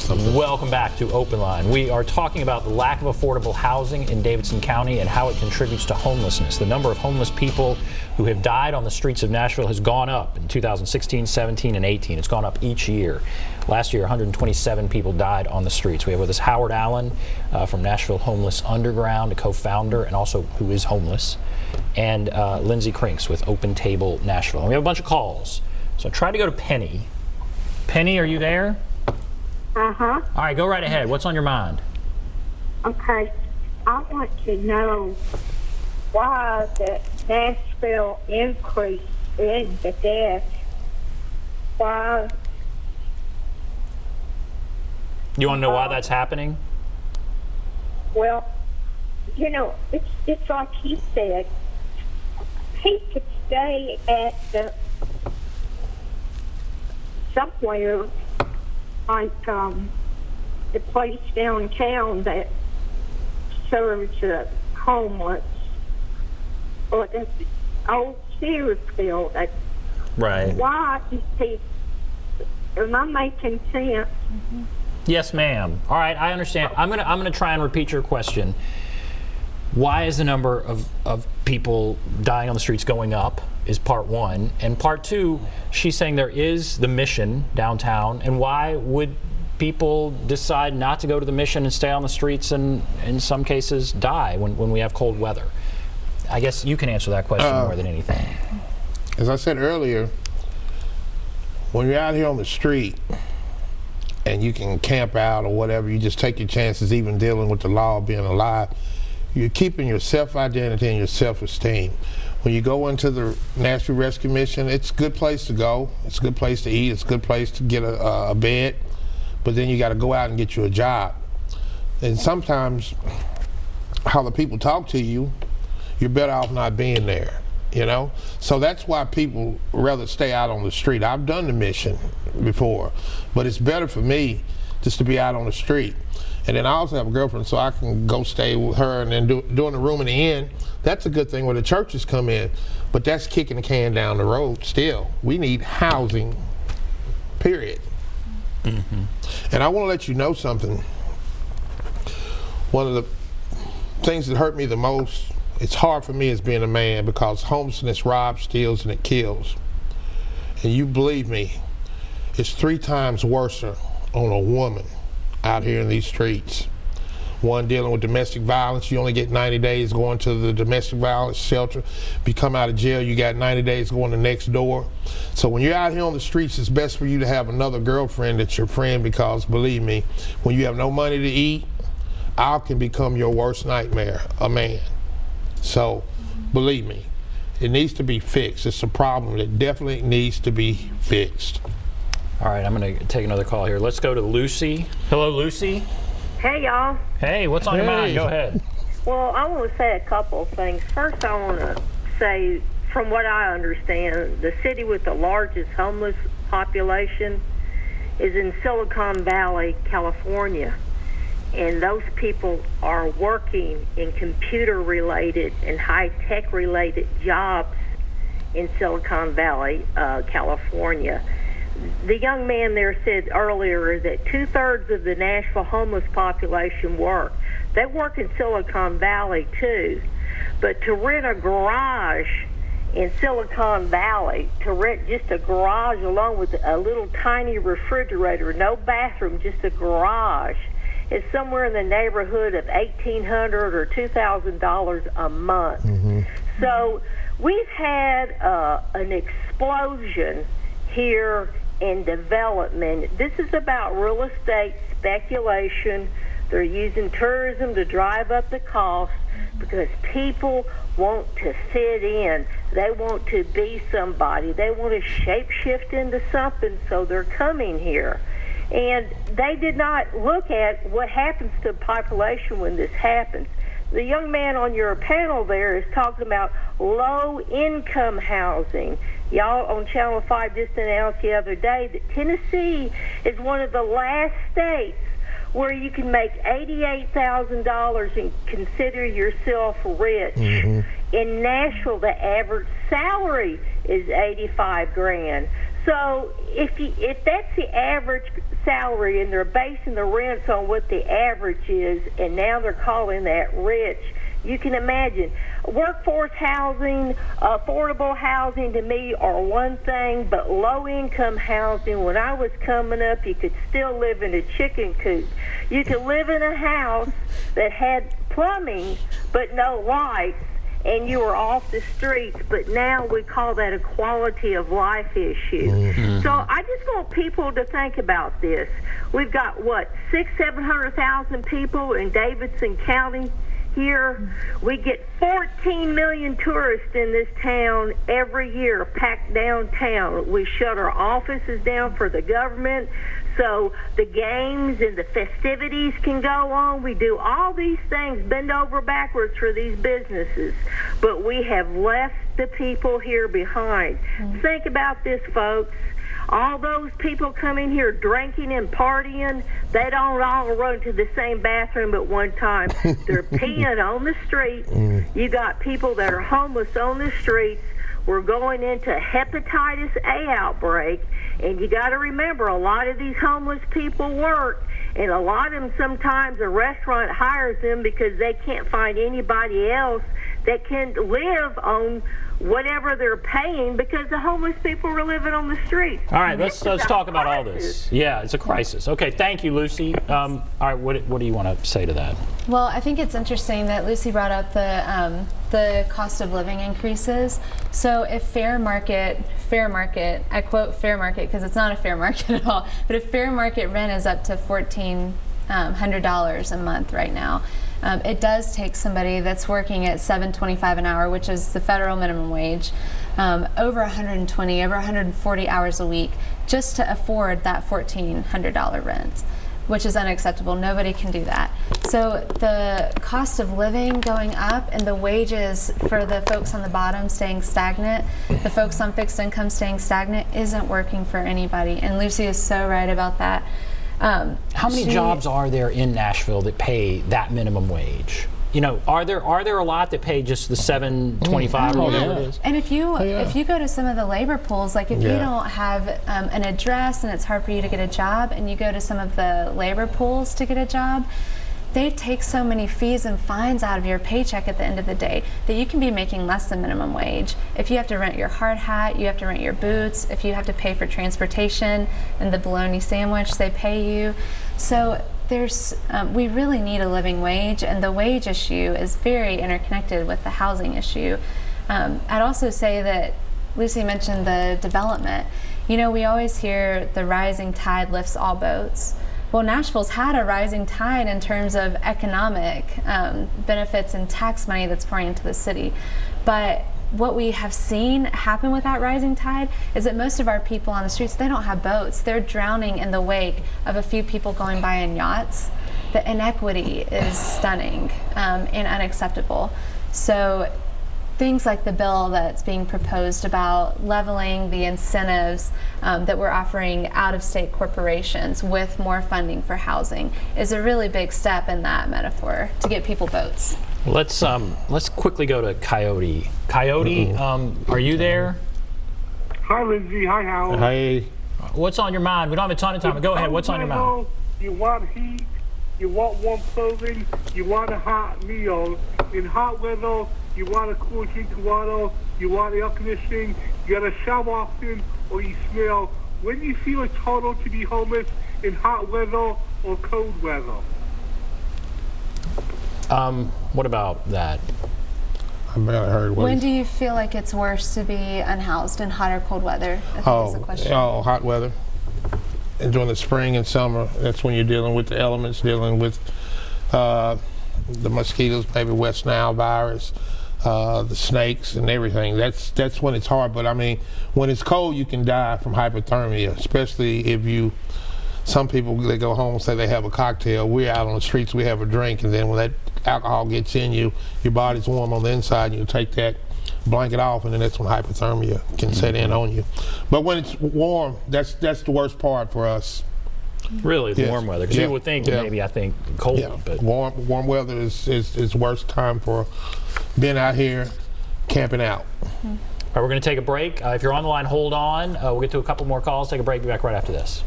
something. Welcome back to Open Line. We are talking about the lack of affordable housing in Davidson County and how it contributes to homelessness. The number of homeless people who have died on the streets of Nashville has gone up in 2016, 17, and 18. It's gone up each year. Last year, 127 people died on the streets. We have with us Howard Allen from Nashville Homeless Underground, a co-founder and also who is homeless, and Lindsey Krinks with Open Table Nashville. And we have a bunch of calls. So try to go to Penny. Penny, are you there? Uh-huh. All right, go right ahead. What's on your mind? Okay. I want to know why the Nashville increase in the deaths. Why? You want to know why that's happening? Well, you know, it's like he said. He could stay at somewhere like the place downtown that serves homeless, or the old Sears building. Right. Why is he? Am I making sense? Yes, ma'am. All right, I understand. I'm gonna try and repeat your question. Why is the number of people dying on the streets going up is part one. And part two, she's saying there is the Mission downtown, and why would people decide not to go to the Mission and stay on the streets and in some cases die when we have cold weather? I guess you can answer that question more than anything. As I said earlier, when you're out here on the street and you can camp out or whatever, you just take your chances even dealing with the law of being alive, you're keeping your self-identity and your self-esteem. When you go into the Nashville Rescue Mission, it's a good place to go. It's a good place to eat. It's a good place to get a bed. But then you got to go out and get you a job. And sometimes how the people talk to you, you're better off not being there, you know? So that's why people rather stay out on the street. I've done the Mission before, but it's better for me just to be out on the street. And then I also have a girlfriend, so I can go stay with her and then doing the room in the end. That's a good thing where the churches come in, but that's kicking the can down the road still. We need housing, period. Mm-hmm. And I want to let you know something. One of the things that hurt me the most, it's hard for me as being a man because homelessness robs, steals, and it kills. And you believe me, it's 3 times worse on a woman out here in these streets. One, dealing with domestic violence, you only get 90 days going to the domestic violence shelter. If you come out of jail, you got 90 days going to next door. So when you're out here on the streets, it's best for you to have another girlfriend that's your friend, because believe me, when you have no money to eat, I can become your worst nightmare, a man. So believe me, it needs to be fixed. It's a problem that definitely needs to be fixed. All right, I'm going to take another call here. Let's go to Lucy. Hello, Lucy. Hey, y'all. Hey, what's on your mind? Go ahead. Well, I want to say a couple of things. First, I want to say, from what I understand, the city with the largest homeless population is in Silicon Valley, California. And those people are working in computer-related and high-tech-related jobs in Silicon Valley, California. The young man there said earlier that 2/3 of the Nashville homeless population work. They work in Silicon Valley too, but to rent a garage in Silicon Valley, to rent just a garage along with a little tiny refrigerator, no bathroom, just a garage, is somewhere in the neighborhood of $1,800 or $2,000 a month. Mm-hmm. So we've had an explosion here in development. This is about real estate speculation. They're using tourism to drive up the cost because people want to fit in. They want to be somebody. They want to shape-shift into something, so they're coming here. And they did not look at what happens to the population when this happens. The young man on your panel there is talking about low-income housing. Y'all on Channel 5 just announced the other day that Tennessee is one of the last states where you can make $88,000 and consider yourself rich. Mm-hmm. In Nashville, the average salary is $85,000. So if that's the average salary and they're basing the rents on what the average is, and now they're calling that rich, you can imagine. Workforce housing, affordable housing to me are one thing, but low-income housing, when I was coming up, you could still live in a chicken coop. You could live in a house that had plumbing but no lights, and you were off the streets, but now we call that a quality of life issue. Mm-hmm. So I just want people to think about this. We've got, what, 700,000 people in Davidson County here. We get 14 million tourists in this town every year, packed downtown. We shut our offices down for the government so the games and the festivities can go on. We do all these things, bend over backwards for these businesses, but we have left the people here behind. Mm-hmm. Think about this, folks. All those people coming here drinking and partying, they don't all run to the same bathroom at one time. They're peeing on the street. You got people that are homeless on the streets. We're going into hepatitis A outbreak, and you got to remember, a lot of these homeless people work, and a lot of them, sometimes a restaurant hires them because they can't find anybody else that can live on whatever they're paying, because the homeless people are living on the streets. All right, let's talk about all this. Yeah, it's a crisis. Okay, thank you, Lucy. All right, what do you want to say to that? Well, I think it's interesting that Lucy brought up the cost of living increases. So if fair market, I quote fair market because it's not a fair market at all, but if fair market rent is up to $1,400 a month right now, it does take somebody that's working at $7.25 an hour, which is the federal minimum wage, over 140 hours a week just to afford that $1,400 rent, which is unacceptable. Nobody can do that. So the cost of living going up and the wages for the folks on the bottom staying stagnant, the folks on fixed income staying stagnant, isn't working for anybody. And Lucy is so right about that. How many jobs are there in Nashville that pay that minimum wage? You know, are there a lot that pay just the $7.25 or whatever it is? And if you go to some of the labor pools, like if you don't have an address and it's hard for you to get a job, and you go to some of the labor pools to get a job, they take so many fees and fines out of your paycheck at the end of the day that you can be making less than minimum wage. If you have to rent your hard hat, you have to rent your boots, if you have to pay for transportation and the bologna sandwich they pay you. So we really need a living wage, and the wage issue is very interconnected with the housing issue. I'd also say that Lucy mentioned the development. You know, we always hear the rising tide lifts all boats. Well, Nashville's had a rising tide in terms of economic benefits and tax money that's pouring into the city. But what we have seen happen with that rising tide is that most of our people on the streets, they don't have boats. They're drowning in the wake of a few people going by in yachts. The inequity is stunning and unacceptable. So things like the bill that's being proposed about leveling the incentives that we're offering out-of-state corporations with more funding for housing is a really big step in that metaphor to get people boats. Let's quickly go to Coyote. Coyote, are you there? Hi, Lindsey. Hi, Howard. Hey. What's on your mind? We don't have a ton of time. Go ahead. What's on your mind? You want heat. You want warm clothing. You want a hot meal. In hot weather, you want a cool drink of water. You want air conditioning. You got to shower often, or you smell. When do you feel it's harder to be homeless, in hot weather or cold weather? What about that? I barely heard. When do you feel like it's worse to be unhoused in hot or cold weather? I think is the question. Hot weather. And during the spring and summer, that's when you're dealing with the elements, dealing with the mosquitoes, maybe West Nile virus, the snakes and everything. That's when it's hard. But I mean, when it's cold, you can die from hypothermia, especially if you. Some people, they go home and say they have a cocktail. We're out on the streets, we have a drink, and then when that alcohol gets in you, your body's warm on the inside, and you take that blanket off, and then that's when hypothermia can set in on you. But when it's warm, that's the worst part for us. Really, the warm weather? Because people would think maybe I think cold, but warm weather is worst time for being out here camping out. All right, we're going to take a break. If you're on the line, hold on. We'll get to a couple more calls. Take a break. Be back right after this.